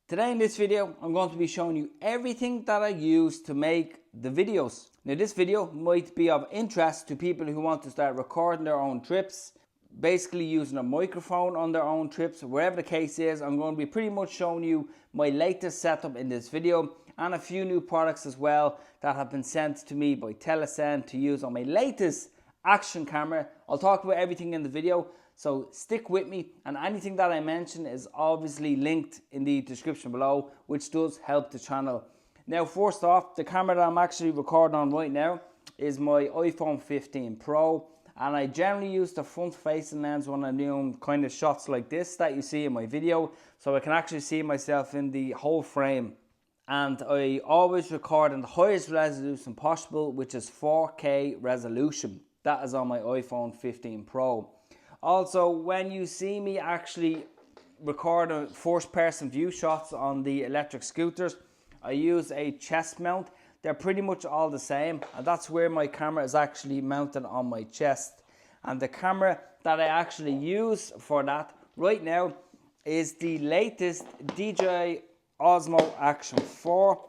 Today in this video, I'm going to be showing you everything that I use to make the videos. Now this video might be of interest to people who want to start recording their own trips, basically using a microphone on their own trips. Wherever the case is, I'm going to be pretty much showing you my latest setup in this video and a few new products as well that have been sent to me by Telesin to use on my latest action camera. I'll talk about everything in the video, so stick with me, and anything that I mention is obviously linked in the description below, which does help the channel. Now first off, the camera that I'm actually recording on right now is my iPhone 15 Pro, and I generally use the front facing lens when I'm doing kind of shots like this that you see in my video, so I can actually see myself in the whole frame. And I always record in the highest resolution possible, which is 4K resolution. That is on my iPhone 15 Pro. Also, when you see me actually recording first person view shots on the electric scooters, I use a chest mount. They're pretty much all the same, and that's where my camera is actually mounted on my chest. And the camera that I actually use for that right now is the latest DJI Osmo Action 4,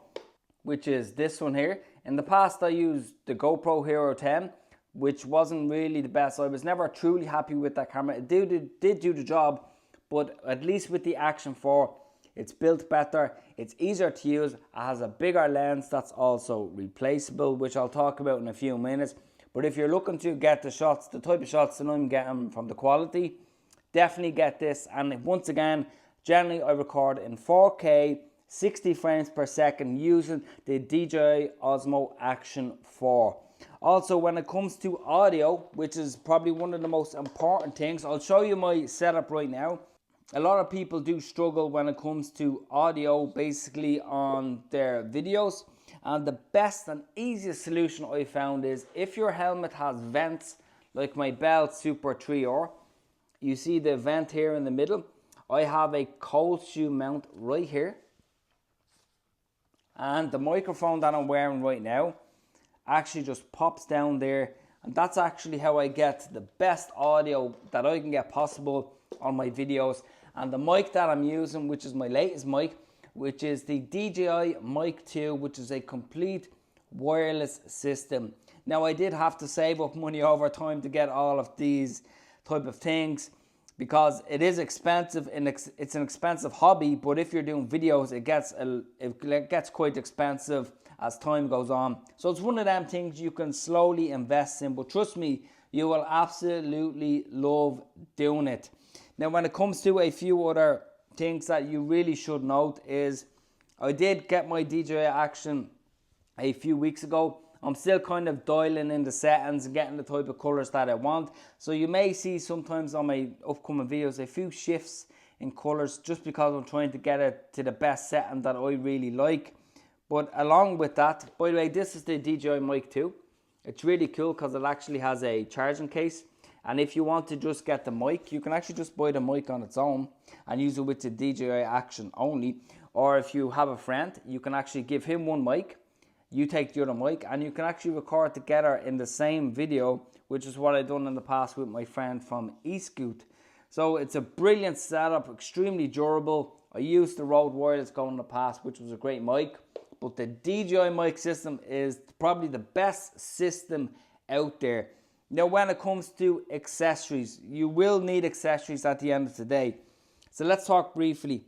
which is this one here. In the past I used the GoPro Hero 10, which wasn't really the best. I was never truly happy with that camera. It did do the job, but at least with the Action 4, it's built better, it's easier to use, it has a bigger lens that's also replaceable, which I'll talk about in a few minutes. But if you're looking to get the shots, the type of shots that I'm getting from the quality, definitely get this. And once again, generally I record in 4K 60 frames per second using the DJI Osmo Action 4. Also, when it comes to audio, which is probably one of the most important things, I'll show you my setup right now. A lot of people do struggle when it comes to audio basically on their videos, and the best and easiest solution I found is if your helmet has vents like my Bell Super 3R, you see the vent here in the middle. I have a cold shoe mount right here, and the microphone that I'm wearing right now actually just pops down there, and that's actually how I get the best audio that I can get possible on my videos. And the mic that I'm using, which is my latest mic, which is the DJI Mic 2, which is a complete wireless system. Now I did have to save up money over time to get all of these type of things, because it is expensive and it's an expensive hobby, but if you're doing videos, it gets quite expensive as time goes on. So it's one of them things you can slowly invest in, but trust me, you will absolutely love doing it. Now when it comes to a few other things that you really should note is, I did get my DJI Action a few weeks ago. I'm still kind of dialing in the settings and getting the type of colours that I want. So you may see sometimes on my upcoming videos a few shifts in colours, just because I'm trying to get it to the best setting that I really like. But along with that, by the way, this is the DJI Mic 2. It's really cool because it actually has a charging case. And if you want to just get the mic, you can actually just buy the mic on its own and use it with the DJI Action only. Or if you have a friend, you can actually give him one mic, you take the other mic, and you can actually record together in the same video, which is what I've done in the past with my friend from eScoot. So it's a brilliant setup, extremely durable. I used the Rode Wireless Go in the past, which was a great mic, but the DJI mic system is probably the best system out there. Now when it comes to accessories, you will need accessories at the end of the day. So let's talk briefly.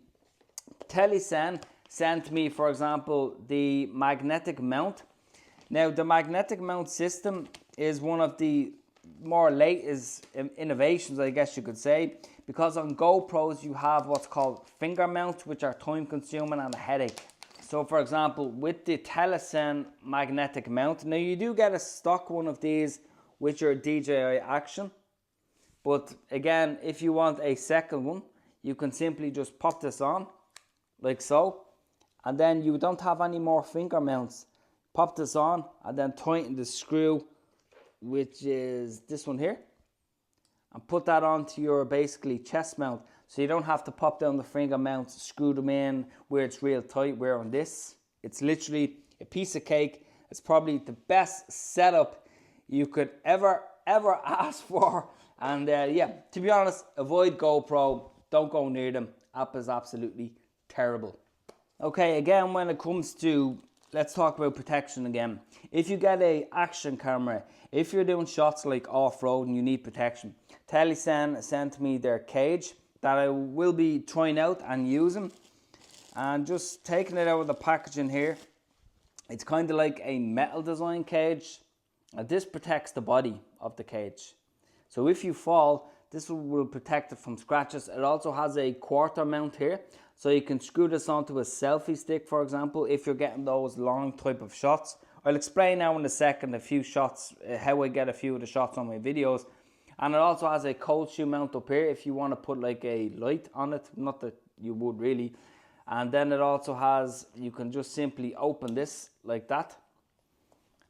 Telesin sent me, for example, the magnetic mount. Now the magnetic mount system is one of the more latest innovations, I guess you could say, because on GoPros you have what's called finger mounts, which are time consuming and a headache. So for example, with the Telesin magnetic mount, now you do get a stock one of these with your DJI Action, but again, if you want a second one, you can simply just pop this on like so, and then you don't have any more finger mounts. Pop this on and then tighten the screw, which is this one here, and put that onto your basically chest mount, so you don't have to pop down the finger mounts, screw them in where it's real tight. Where on this, it's literally a piece of cake. It's probably the best setup you could ever ask for. And yeah, to be honest, avoid GoPro, don't go near them. App is absolutely terrible. Okay, again, when it comes to, let's talk about protection again. If you get a action camera, if you're doing shots like off-road and you need protection, Telesin sent me their cage that I will be trying out and using. And just taking it out of the packaging here, it's kind of like a metal design cage. This protects the body of the cage. So if you fall, this will protect it from scratches. It also has a quarter mount here, so you can screw this onto a selfie stick, for example, if you're getting those long type of shots. I'll explain now in a second a few shots, how I get a few of the shots on my videos. And it also has a cold shoe mount up here if you want to put like a light on it, not that you would really. And then it also has, you can just simply open this like that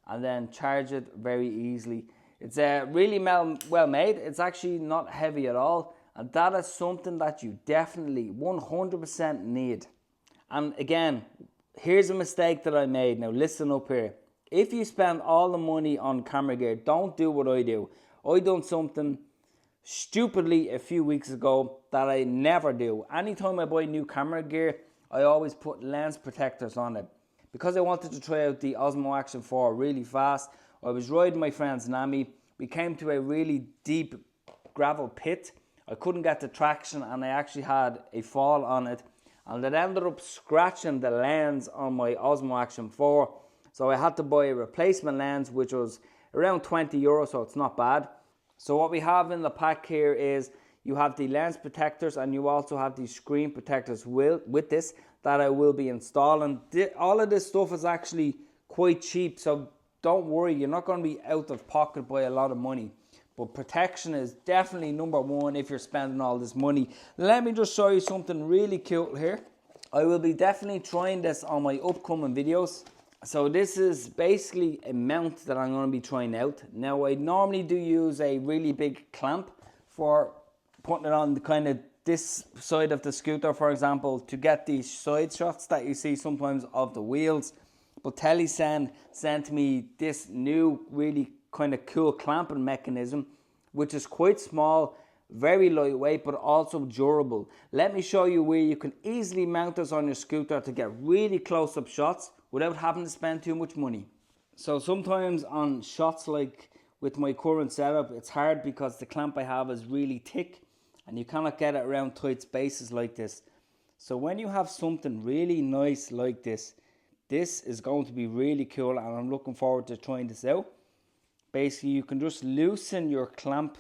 and then charge it very easily. It's really well made. It's actually not heavy at all. And that is something that you definitely 100% need. And again, here's a mistake that I made. Now listen up here. If you spend all the money on camera gear, don't do what I do. I done something stupidly a few weeks ago that I never do. Anytime I buy new camera gear, I always put lens protectors on it. Because I wanted to try out the Osmo Action 4 really fast, I was riding my friend's Nami. We came to a really deep gravel pit. I couldn't get the traction and I actually had a fall on it. And it ended up scratching the lens on my Osmo Action 4. So I had to buy a replacement lens, which was around €20, so it's not bad. So what we have in the pack here is you have the lens protectors and you also have the screen protectors with this that I will be installing. All of this stuff is actually quite cheap, so don't worry, you're not going to be out of pocket by a lot of money. But protection is definitely number one if you're spending all this money. Let me just show you something really cool here. I will be definitely trying this on my upcoming videos. So this is basically a mount that I'm going to be trying out. Now I normally do use a really big clamp for putting it on the kind of this side of the scooter, for example, to get these side shots that you see sometimes of the wheels. But Telesin sent me this new really kind of cool clamping mechanism, which is quite small, very lightweight, but also durable. Let me show you where you can easily mount this on your scooter to get really close-up shots without having to spend too much money. So sometimes on shots like with my current setup, it's hard because the clamp I have is really thick and you cannot get it around tight spaces like this. So when you have something really nice like this, this is going to be really cool and I'm looking forward to trying this out. Basically, you can just loosen your clamp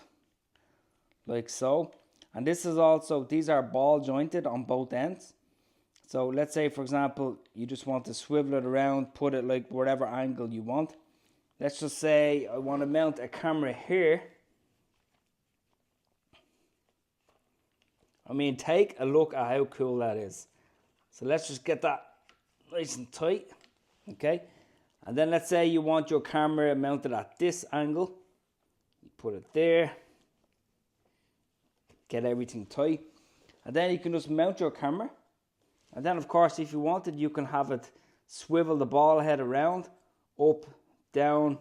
like so. And this is also, these are ball jointed on both ends. So let's say, for example, you just want to swivel it around, put it like whatever angle you want. Let's just say I want to mount a camera here. I mean, take a look at how cool that is. So let's just get that nice and tight, okay? And then let's say you want your camera mounted at this angle. You put it there. Get everything tight. And then you can just mount your camera. And then, of course, if you wanted, you can have it swivel the ball head around, up, down.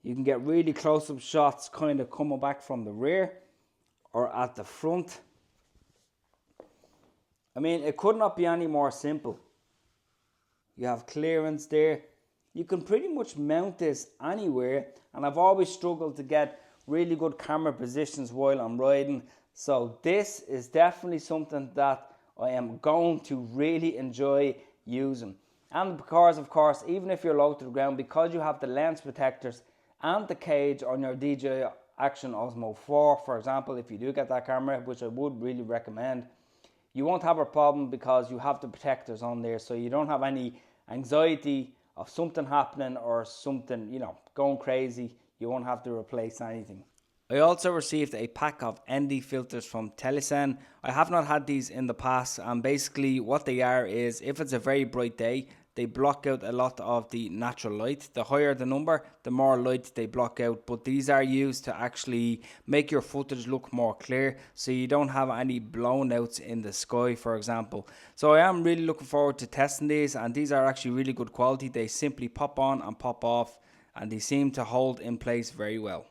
You can get really close-up shots kind of coming back from the rear or at the front. I mean, it could not be any more simple. You have clearance there. You can pretty much mount this anywhere, and I've always struggled to get really good camera positions while I'm riding. So this is definitely something that I am going to really enjoy using. And because, of course, even if you're low to the ground, because you have the lens protectors and the cage on your DJI Action Osmo 4, for example, if you do get that camera, which I would really recommend, you won't have a problem because you have the protectors on there, so you don't have any anxiety of something happening or something, you know, going crazy. You won't have to replace anything. I also received a pack of ND filters from Telesin. I have not had these in the past, and basically what they are is, if it's a very bright day, they block out a lot of the natural light. The higher the number, the more light they block out, but these are used to actually make your footage look more clear, so you don't have any blown outs in the sky, for example. So I am really looking forward to testing these, and these are actually really good quality. They simply pop on and pop off, and they seem to hold in place very well.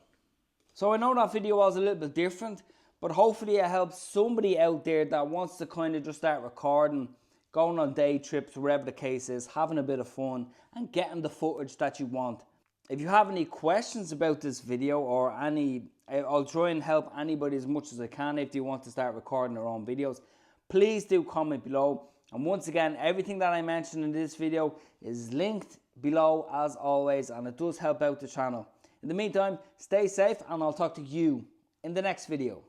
So I know that video was a little bit different, but hopefully it helps somebody out there that wants to kind of just start recording going on day trips, wherever the case is, having a bit of fun and getting the footage that you want. If you have any questions about this video or I'll try and help anybody as much as I can if you want to start recording their own videos. Please do comment below. And once again, everything that I mentioned in this video is linked below as always, and it does help out the channel. In the meantime, stay safe and I'll talk to you in the next video.